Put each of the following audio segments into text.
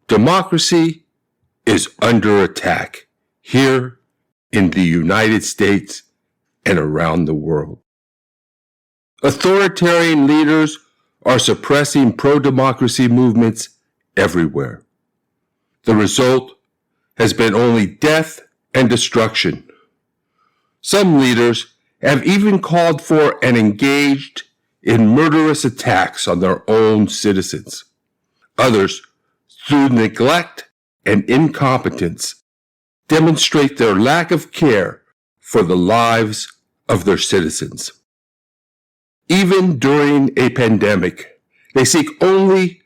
Democracy is under attack here in the United States and around the world. Authoritarian leaders are suppressing pro-democracy movements everywhere. The result has been only death and destruction. Some leaders have even called for and engaged in murderous attacks on their own citizens. Others, through neglect and incompetence, demonstrate their lack of care for the lives of their citizens. Even during a pandemic, they seek only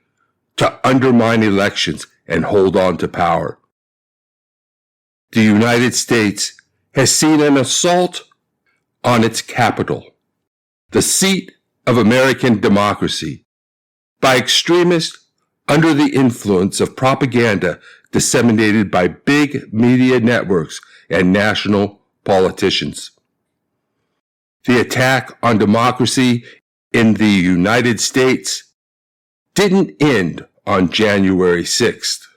to undermine elections and hold on to power. The United States has seen an assault on its capital, the seat of American democracy, by extremists under the influence of propaganda disseminated by big media networks and national politicians. The attack on democracy in the United States didn't end on January 6th.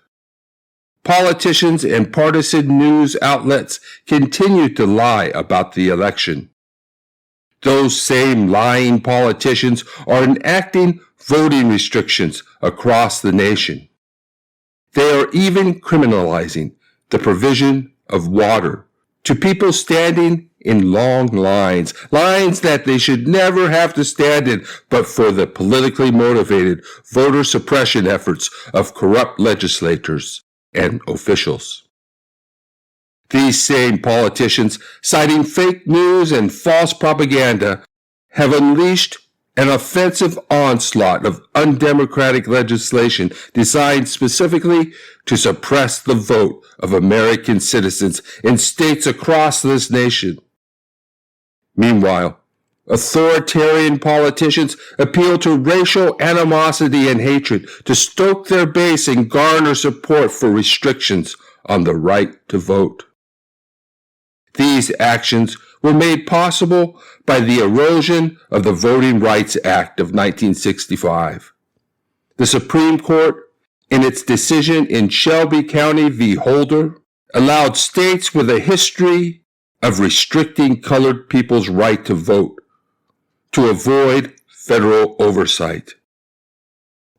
Politicians and partisan news outlets continue to lie about the election. Those same lying politicians are enacting voting restrictions across the nation. They are even criminalizing the provision of water to people standing in long lines that they should never have to stand in but for the politically motivated voter suppression efforts of corrupt legislators and officials. These same politicians, citing fake news and false propaganda, have unleashed an offensive onslaught of undemocratic legislation designed specifically to suppress the vote of American citizens in states across this nation. Meanwhile, authoritarian politicians appeal to racial animosity and hatred to stoke their base and garner support for restrictions on the right to vote. These actions were made possible by the erosion of the Voting Rights Act of 1965. The Supreme Court, in its decision in Shelby County v. Holder, allowed states with a history of restricting colored people's right to vote to avoid federal oversight.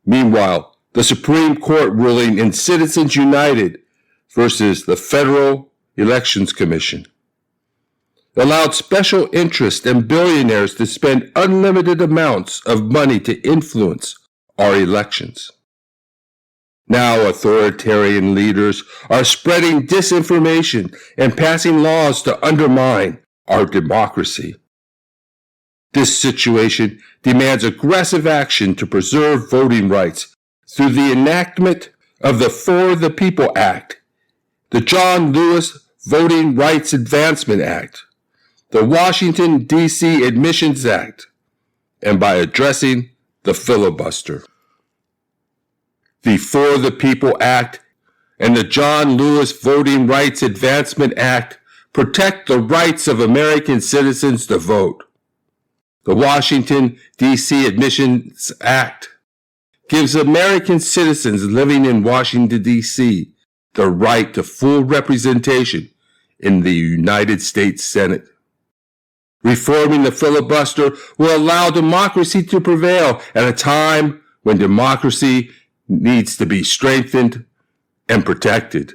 Meanwhile, the Supreme Court ruling in Citizens United versus the Federal Elections Commission allowed special interests and billionaires to spend unlimited amounts of money to influence our elections. Now authoritarian leaders are spreading disinformation and passing laws to undermine our democracy. This situation demands aggressive action to preserve voting rights through the enactment of the For the People Act, the John Lewis Voting Rights Advancement Act, the Washington, D.C. Admissions Act, and by addressing the filibuster. The For the People Act and the John Lewis Voting Rights Advancement Act protect the rights of American citizens to vote. The Washington, D.C. Admissions Act gives American citizens living in Washington, D.C. the right to full representation in the United States Senate. Reforming the filibuster will allow democracy to prevail at a time when democracy needs to be strengthened and protected.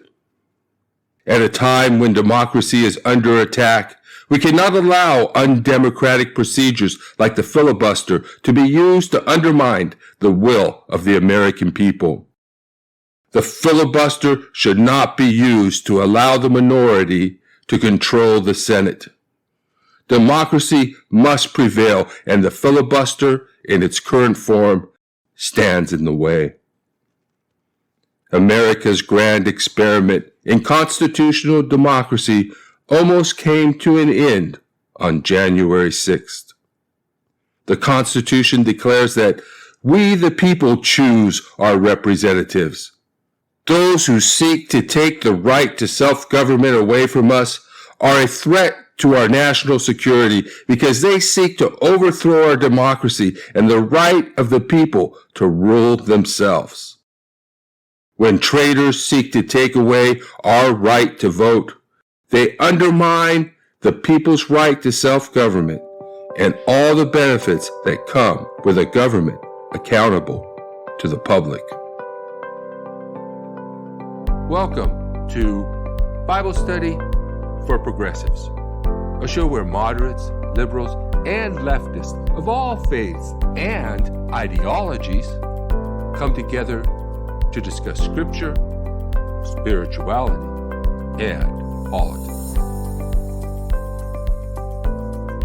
At a time when democracy is under attack, we cannot allow undemocratic procedures like the filibuster to be used to undermine the will of the American people. The filibuster should not be used to allow the minority to control the Senate. Democracy must prevail, and the filibuster in its current form stands in the way. America's grand experiment in constitutional democracy almost came to an end on January 6th. The Constitution declares that we, the people, choose our representatives. Those who seek to take the right to self-government away from us are a threat to our national security because they seek to overthrow our democracy and the right of the people to rule themselves. When traitors seek to take away our right to vote, they undermine the people's right to self-government and all the benefits that come with a government accountable to the public. Welcome to Bible Study for Progressives, a show where moderates, liberals, and leftists of all faiths and ideologies come together to discuss scripture, spirituality, and politics.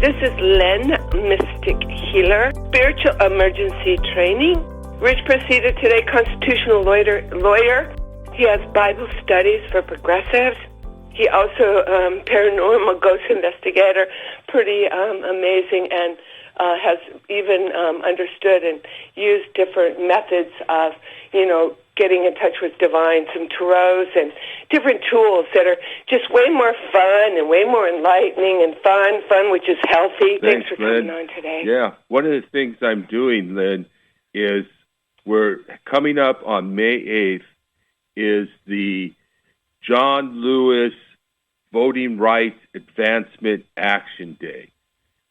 This is Len, Mystic Healer, Spiritual Emergency Training. Rich Proceder today, constitutional lawyer. He has Bible studies for progressives. He also paranormal ghost investigator, pretty amazing, and has even understood and used different methods of, getting in touch with divine, some tarots and different tools that are just way more fun and way more enlightening and fun, which is healthy. Thanks for coming on today. Yeah, one of the things I'm doing, Lynn, is we're coming up on May 8th is the John Lewis Voting Rights Advancement Action Day.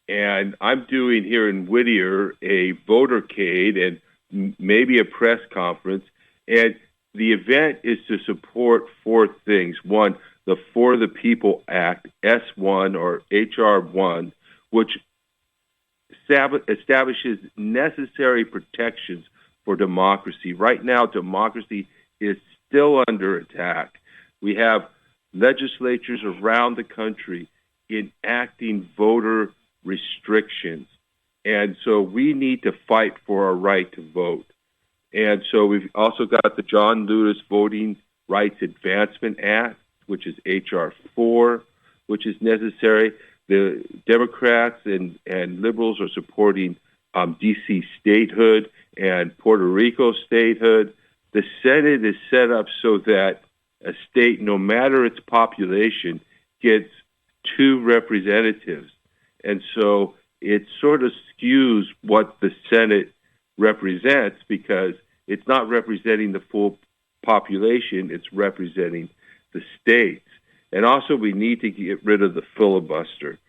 And I'm doing here in Whittier a votercade and maybe a press conference. And the event is to support four things. One, the For the People Act, S1 or HR1, which establishes necessary protections for democracy. Right now, democracy is still under attack. We have legislatures around the country enacting voter restrictions. And so we need to fight for our right to vote. And so we've also got the John Lewis Voting Rights Advancement Act, which is H.R. 4, which is necessary. The Democrats and liberals are supporting D.C. statehood and Puerto Rico statehood. The Senate is set up so that a state, no matter its population, gets 2 representatives. And so it sort of skews what the Senate represents because it's not representing the full population, it's representing the states. And also we need to get rid of the filibuster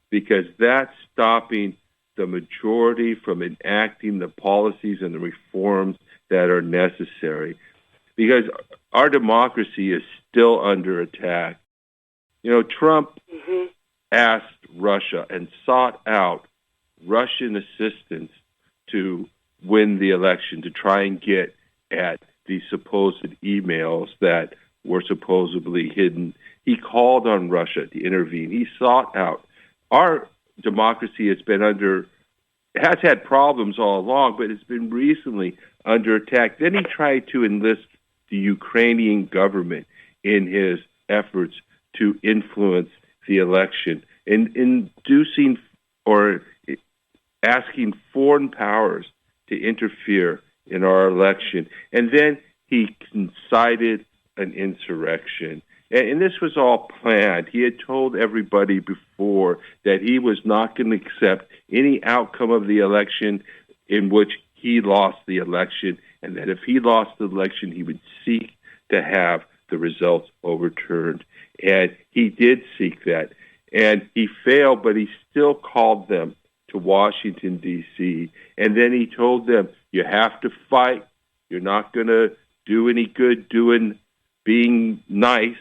because that's stopping the majority from enacting the policies and the reforms that are necessary. Because our democracy is still under attack. Trump asked Russia and sought out Russian assistance to win the election, to try and get at the supposed emails that were supposedly hidden. He called on Russia to intervene. He sought out. Our democracy has had problems all along, but it's been recently under attack. Then he tried to enlist the Ukrainian government in his efforts to influence the election, and inducing or asking foreign powers to interfere in our election. And then he incited an insurrection. And this was all planned. He had told everybody before that he was not going to accept any outcome of the election in which he lost the election, and that if he lost the election, he would seek to have the results overturned. And he did seek that. And he failed, but he still called them to Washington, D.C. And then he told them, you have to fight. You're not going to do any good being nice.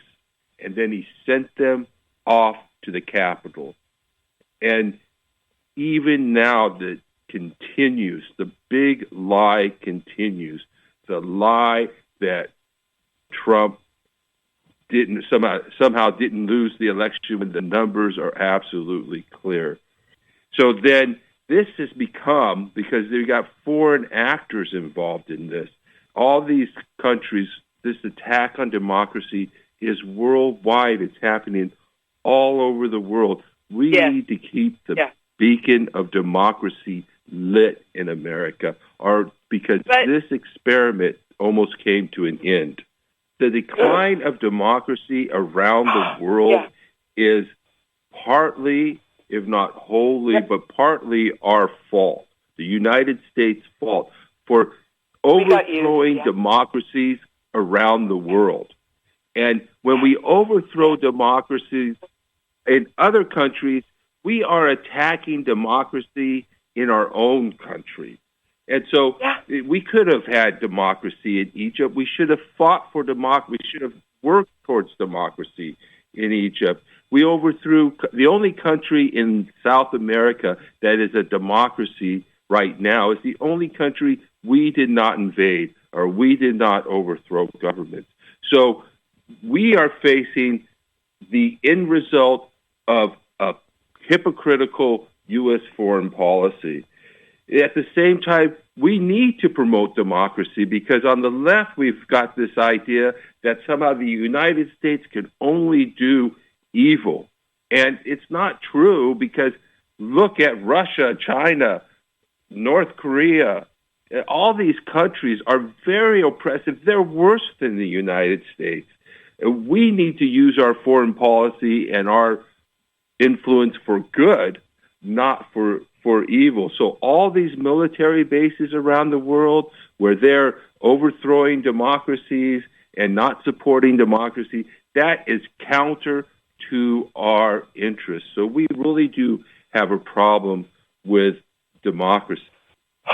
And then he sent them off to the Capitol. And even now that continues, the big lie continues, the lie that Trump somehow didn't lose the election when the numbers are absolutely clear. So then this has become, because they've got foreign actors involved in this, all these countries, this attack on democracy is worldwide. It's happening all over the world. We need to keep the beacon of democracy lit in America, because this experiment almost came to an end. The decline of democracy around the world is partly, if not wholly, but partly our fault, the United States' fault, for overthrowing democracies around the world. And when we overthrow democracies in other countries, we are attacking democracy in our own country. And so we could have had democracy in Egypt. We should have fought for democracy. We should have worked towards democracy in Egypt. We overthrew the only country in South America that is a democracy right now. Is the only country we did not invade or we did not overthrow governments. So we are facing the end result of a hypocritical U.S. foreign policy. At the same time, we need to promote democracy because on the left, we've got this idea that somehow the United States can only do evil. And it's not true because look at Russia, China, North Korea. All these countries are very oppressive. They're worse than the United States. We need to use our foreign policy and our influence for good, not for evil. So all these military bases around the world where they're overthrowing democracies and not supporting democracy, that is counter to our interests. So we really do have a problem with democracy.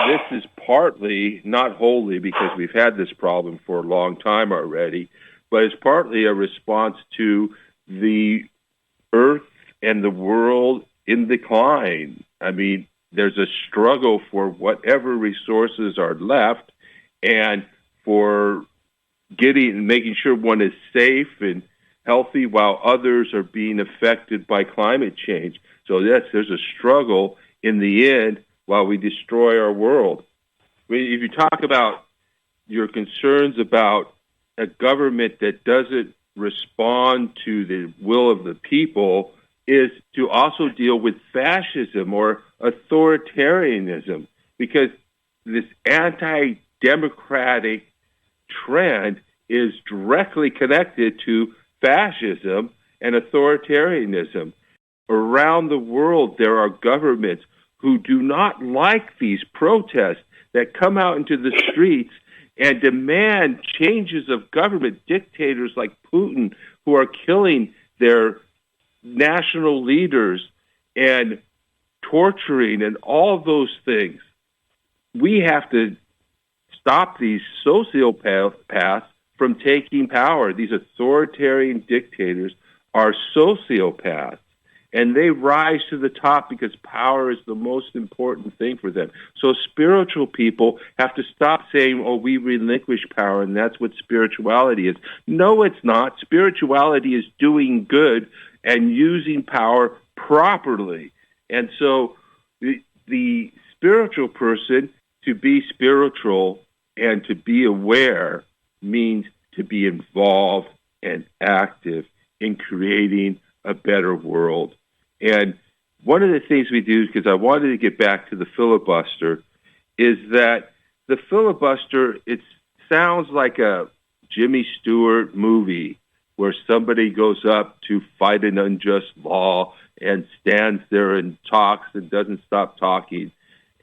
This is partly, not wholly, because we've had this problem for a long time already, but it's partly a response to the earth and the world in decline. I mean, there's a struggle for whatever resources are left and for making sure one is safe and healthy while others are being affected by climate change. So yes, there's a struggle in the end while we destroy our world. If you talk about your concerns about a government that doesn't respond to the will of the people, is to also deal with fascism or authoritarianism, because this anti-democratic trend is directly connected to fascism and authoritarianism. Around the world, there are governments who do not like these protests that come out into the streets and demand changes of government. Dictators like Putin who are killing their national leaders and torturing and all of those things. We have to stop these sociopaths from taking power. These authoritarian dictators are sociopaths, and they rise to the top because power is the most important thing for them. So spiritual people have to stop saying, oh, we relinquish power, and that's what spirituality is. No, it's not. Spirituality is doing good and using power properly. And so the spiritual person, to be spiritual and to be aware, means to be involved and active in creating a better world. And one of the things we do, because I wanted to get back to the filibuster, is that the filibuster, it sounds like a Jimmy Stewart movie where somebody goes up to fight an unjust law and stands there and talks and doesn't stop talking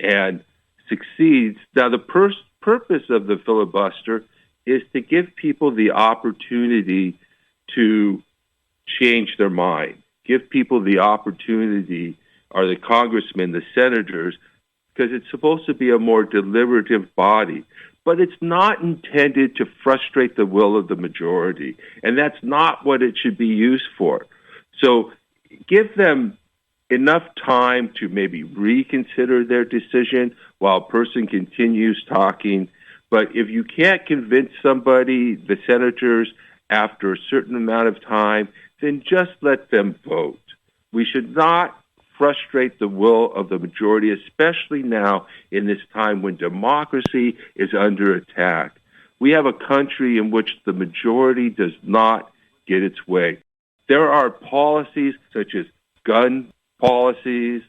and succeeds. Now, the purpose of the filibuster is to give people the opportunity to change their mind, give people the opportunity, or the congressmen, the senators, because it's supposed to be a more deliberative body. But it's not intended to frustrate the will of the majority, and that's not what it should be used for. So give them enough time to maybe reconsider their decision while a person continues talking. But if you can't convince somebody, the senators, after a certain amount of time, then just let them vote. We should not frustrate the will of the majority, especially now in this time when democracy is under attack. We have a country in which the majority does not get its way. There are policies such as gun policies,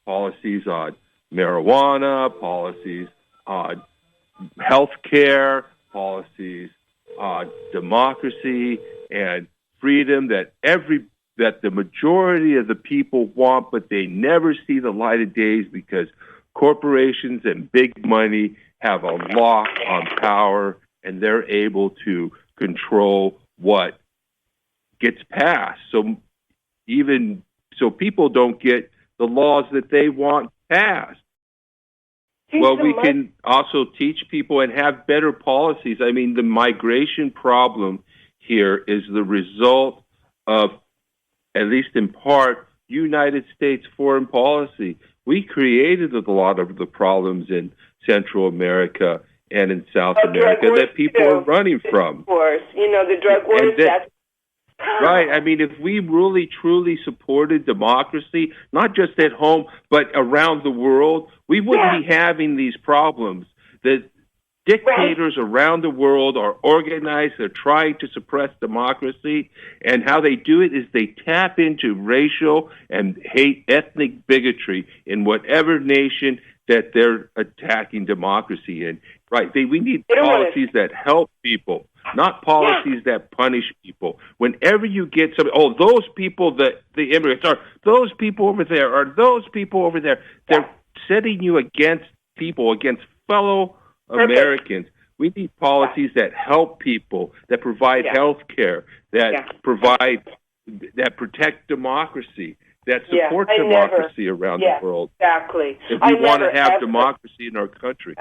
policies on marijuana, policies on health care, policies on democracy and freedom that the majority of the people want, but they never see the light of day because corporations and big money have a lock on power and they're able to control what gets passed. So people don't get the laws that they want passed. Well, we can also teach people and have better policies. I mean, the migration problem here is the result of, at least in part, United States foreign policy. We created a lot of the problems in Central America and in South America that people are running from. Of course, the drug wars. Right. I mean, if we really, truly supported democracy, not just at home, but around the world, we wouldn't be having these problems. The dictators around the world are organized. They're trying to suppress democracy. And how they do it is they tap into racial and ethnic bigotry in whatever nation that they're attacking democracy in. Right. We need policies that help people, not policies that punish people. Whenever you get those people, the immigrants, are those people over there, are those people over there, they're setting you against people, against fellow Americans. We need policies that help people, that provide health care, that protect democracy, that support democracy around the world. Exactly. If we want to have democracy in our country.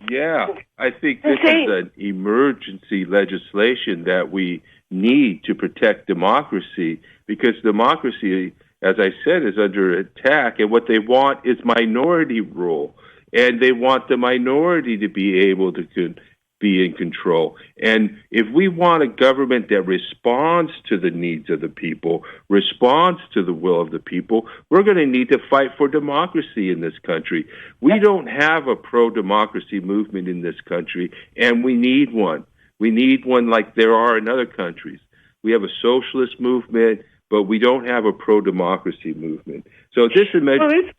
Yeah, I think this is an emergency legislation that we need to protect democracy, because democracy, as I said, is under attack, and what they want is minority rule, and they want the minority to be able to be in control. And if we want a government that responds to the needs of the people, responds to the will of the people, we're going to need to fight for democracy in this country. We don't have a pro-democracy movement in this country, and we need one. We need one like there are in other countries. We have a socialist movement, but we don't have a pro-democracy movement. So this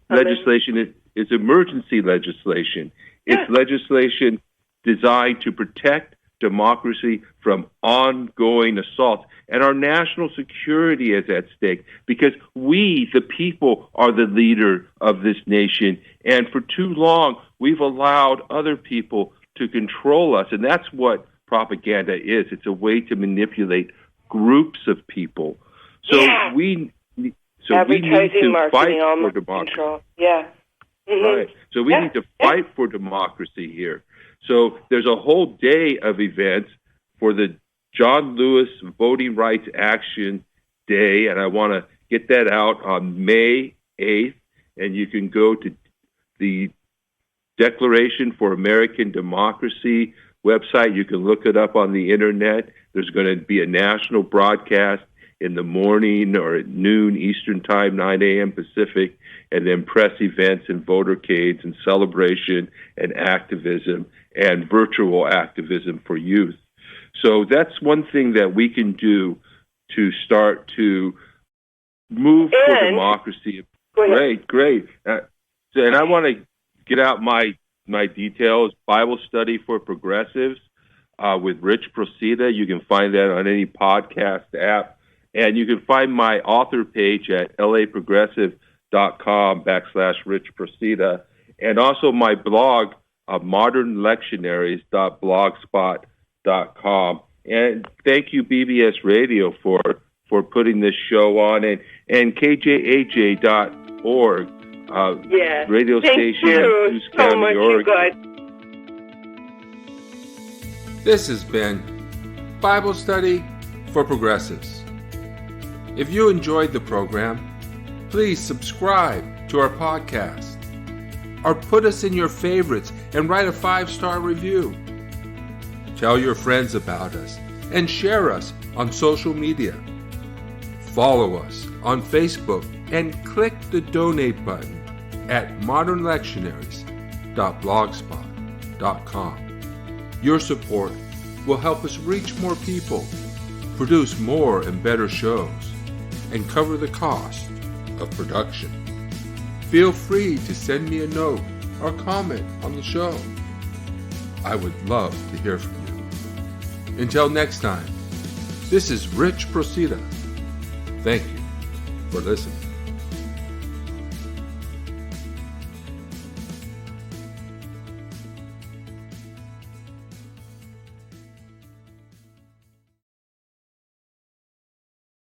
legislation is emergency legislation. It's legislation designed to protect democracy from ongoing assaults. And our national security is at stake, because we, the people, are the leader of this nation. And for too long, we've allowed other people to control us. And that's what propaganda is. It's a way to manipulate groups of people. So we need to fight for democracy. Control. Yeah. Mm-hmm. Right. So we need to fight for democracy here. So there's a whole day of events for the John Lewis Voting Rights Action Day, and I want to get that out on May 8th, and you can go to the Declaration for American Democracy website. You can look it up on the internet. There's going to be a national broadcast in the morning or at noon Eastern Time, 9 a.m. Pacific, and then press events and votercades and celebration and activism and virtual activism for youth. So that's one thing that we can do to start to move for democracy. Great. And I want to get out my details. Bible Study for Progressives with Rich Procida. You can find that on any podcast app. And you can find my author page at laprogressive.com/Rich Procida. And also my blog, modernlectionaries.blogspot.com. And thank you, BBS Radio, for putting this show on, and KJAJ.org, radio station in Coos County, Oregon. This has been Bible Study for Progressives. If you enjoyed the program, please subscribe to our podcast, or put us in your favorites and write a 5-star review. Tell your friends about us and share us on social media. Follow us on Facebook and click the donate button at modernlectionaries.blogspot.com. Your support will help us reach more people, produce more and better shows, and cover the cost of production. Feel free to send me a note or comment on the show. I would love to hear from you. Until next time, this is Rich Procida. Thank you for listening.